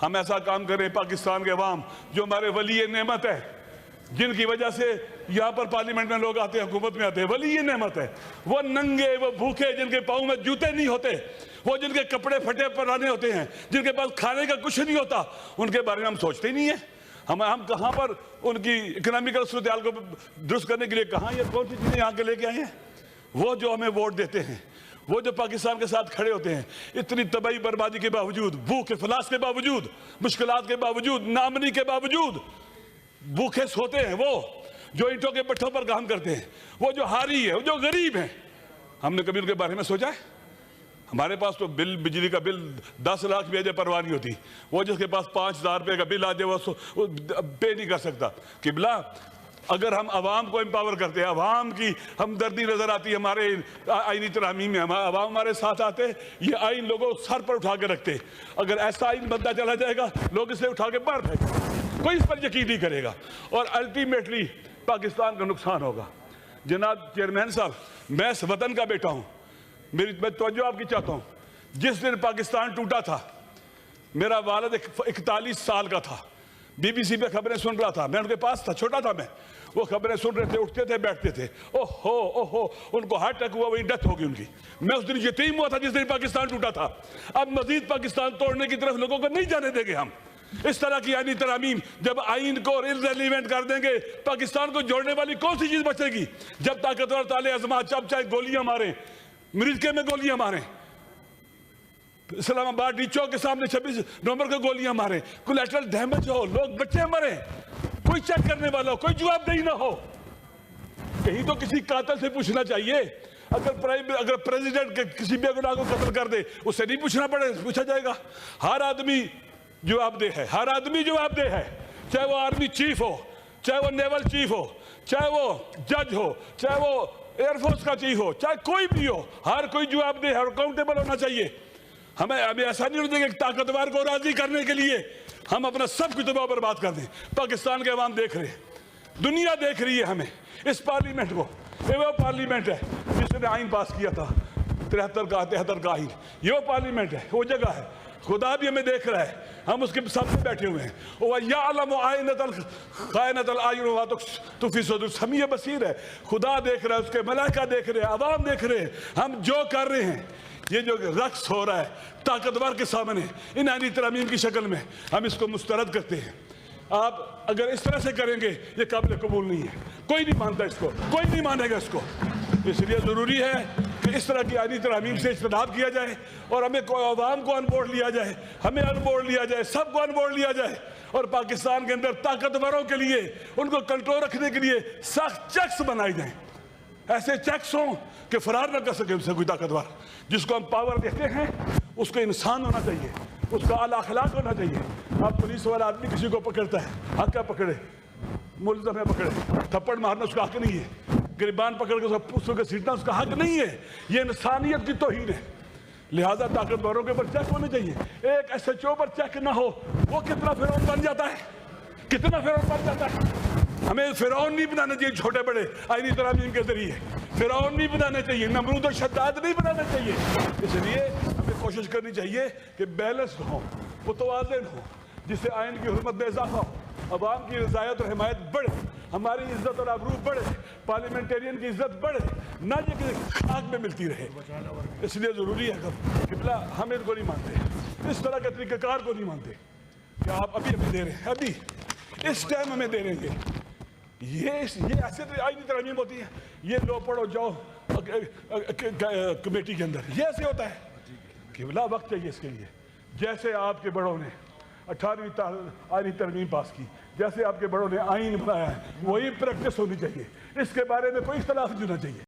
ہم ایسا کام کریں پاکستان کے عوام جو ہمارے ولی نعمت ہے، جن کی وجہ سے یہاں پر پارلیمنٹ میں لوگ آتے ہیں، حکومت میں آتے ہیں، ولی نعمت ہے، وہ ننگے، وہ بھوکے، جن کے پاؤں میں جوتے نہیں ہوتے، وہ جن کے کپڑے پھٹے پرانے ہوتے ہیں، جن کے پاس کھانے کا کچھ نہیں ہوتا، ان کے بارے میں ہم سوچتے ہی نہیں ہیں۔ ہم کہاں پر ان کی اکنامیکل صورتحال کو درست کرنے کے لیے کہاں یہ کون سی چیزیں یہاں کے لے کے آئے ہیں؟ وہ جو ہمیں ووٹ دیتے ہیں، وہ جو پاکستان کے ساتھ کھڑے ہوتے ہیں، اتنی تباہی بربادی کے باوجود، بھوک افلاس کے باوجود، مشکلات کے باوجود، نامنی کے باوجود بھوکے سوتے ہیں، وہ جو اینٹوں کے بٹھوں پر کام کرتے ہیں، وہ جو ہاری ہے، وہ جو غریب ہیں، ہم نے کبھی ان کے بارے میں سوچا ہے؟ ہمارے پاس تو بجلی کا بل 10 لاکھ بھی آ جائے پرواہ نہیں ہوتی، وہ جس کے پاس 5,000 روپے کا بل آ جائے وہ پے نہیں کر سکتا۔ قبلہ، اگر ہم عوام کو امپاور کرتے ہیں، عوام کی ہمدردی نظر آتی ہے ہمارے آئینی ترامیم میں، عوام ہمارے ساتھ آتے، یہ آئین لوگوں سر پر اٹھا کے رکھتے، اگر ایسا آئین بنتا چلا جائے گا لوگ اسے اٹھا کے باہر پھینکیں، کوئی اس پر یقین نہیں کرے گا، اور الٹیمیٹلی پاکستان کا نقصان ہوگا۔ جناب چیئرمین صاحب، میں اس وطن کا بیٹا ہوں، میں توجہ آپ کی چاہتا ہوں۔ جس دن پاکستان ٹوٹا تھا، میرا والد 41 سال کا تھا، بی بی سی پہ خبریں سن رہا تھا، میں ان کے پاس تھا، چھوٹا تھا میں، وہ خبریں سن رہے تھے، اٹھتے تھے، بیٹھتے تھے، اوہو ان کو ہارٹ اٹیک ہوا، وہی ڈیتھ ہوگی ان کی۔ میں اس دن یتیم ہوا تھا جس دن پاکستان ٹوٹا تھا۔ اب مزید پاکستان توڑنے کی طرف لوگوں کو نہیں جانے دیں گے ہم۔ اس طرح کی آئینی ترامیم جب آئین کو irrelevant کر دیں گے، پاکستان کو جوڑنے والی کون سی چیز بچے گی؟ جب طاقتور تالے عظمت چاہے گولیاں ماریں، مرزکے میں گولیاں ماریں، اسلام آباد ڈی چوک کے سامنے 26 نومبر کو گولیاں ماریں، کولیٹرل ڈیمیج ہو، لوگ بچے مریں، کوئی چیک کرنے والا ہو، کوئی جواب دہی نہ ہو۔ کہیں تو کسی قاتل سے پوچھنا چاہیے۔ اگر پریزیڈنٹ کے کسی بے گناہ کو قتل کر دے، اس سے نہیں پوچھا جائے گا۔ ہر آدمی جواب دہ ہے، ہر آدمی جواب دہ ہے، چاہے وہ آرمی چیف ہو، چاہے وہ نیول چیف ہو، چاہے وہ جج ہو، چاہے وہ ایئر فورس کا چیف ہو، چاہے کوئی بھی ہو، ہر کوئی جواب دہ ہے اور اکاؤنٹیبل ہونا چاہیے۔ ہمیں ایسا نہیں ہونا چاہیے کہ طاقتور کو راضی کرنے کے لیے ہم اپنا سب کچھ تباہ برباد کر دیں۔ پاکستان کے عوام دیکھ رہے ہیں، دنیا دیکھ رہی ہے ہمیں، اس پارلیمنٹ کو۔ یہ وہ پارلیمنٹ ہے جس نے آئین پاس کیا تھا 73 کا آئین، یہ وہ پارلیمنٹ ہے، وہ جگہ ہے۔ خدا بھی ہمیں دیکھ رہا ہے، ہم اس کے سامنے بیٹھے ہوئے ہیں۔ وَيَعْلَمُ خَائِنَةَ الْأَعْيُنِ وَمَا تُخْفِي الصُّدُورُ، سمیع بصیر ہے، خدا دیکھ رہا ہے، اس کے ملائکہ دیکھ رہے ہیں، عوام دیکھ رہے ہیں، ہم جو کر رہے ہیں، یہ جو رقص ہو رہا ہے طاقتور کے سامنے ان آئینی ترامیم کی شکل میں، ہم اس کو مسترد کرتے ہیں۔ آپ اگر اس طرح سے کریں گے، یہ قابل قبول نہیں ہے، کوئی نہیں مانتا اس کو، کوئی نہیں مانے گا اس کو۔ اس لیے ضروری ہے کہ اس طرح کی آئینی ترامیم سے اجتناب کیا جائے، اور ہمیں عوام کو ان بورڈ لیا جائے، ہمیں ان بورڈ لیا جائے، سب کو ان بورڈ لیا جائے، اور پاکستان کے اندر طاقتوروں کے لیے، ان کو کنٹرول رکھنے کے لیے سخت چیکس بنائے جائیں، ایسے چیکس ہوں کہ فرار نہ کر سکے ان سے کوئی طاقتور۔ جس کو ہم پاور دیتے ہیں اس کو انسان ہونا چاہیے، اس کا اعلیٰ اخلاق ہونا چاہیے۔ اب پولیس والا آدمی کسی کو پکڑتا ہے، حق ہے پکڑے، ملزم ہے پکڑے، تھپڑ مارنا اس کا حق نہیں ہے، گریبان پکڑ کے اس کو گھسیٹنا اس کا حق نہیں ہے، یہ انسانیت کی توہین ہے۔ لہذا طاقتوروں کے اوپر چیک ہونے چاہیے۔ ایک ایس ایچ او پر چیک نہ ہو، وہ کتنا فرعون بن جاتا ہے، کتنا فرعون بن جاتا ہے۔ ہمیں فرعون نہیں بنانا چاہیے چھوٹے بڑے آئینی ترامیم کے ذریعے، فرعون نہیں بنانا چاہیے، نمرود و شداد نہیں بنانا چاہیے۔ اس لیے ہمیں کوشش کرنی چاہیے کہ بیلنس ہو، متوازن ہو، جس سے آئین کی حرمت میں اضافہ ہو، عوام کی رضایت اور حمایت بڑھے، ہماری عزت اور آبرو بڑھے، پارلیمنٹیرین کی عزت بڑھے، نہ یہ کہ خاک میں ملتی رہے۔ اس لیے ضروری ہے قبلہ ہم ان کو نہیں مانتے، اس طرح کے طریقہ کار کو نہیں مانتے کہ آپ ابھی دے رہے ہیں، ابھی اس ٹائم ہمیں دے رہیں گے۔ یہ ایسے آئینی ترامیم ہوتی ہے، یہ لو پڑھو جاؤ کمیٹی کے اندر، یہ ایسے ہوتا ہے۔ قبلہ وقت چاہیے اس کے لیے، جیسے آپ کے بڑوں نے 18ویں آئینی ترمیم پاس کی، جیسے آپ کے بڑوں نے آئین بنایا ہے، وہی پریکٹس ہونی چاہیے، اس کے بارے میں کوئی اختلاف نہیں ہونا چاہیے۔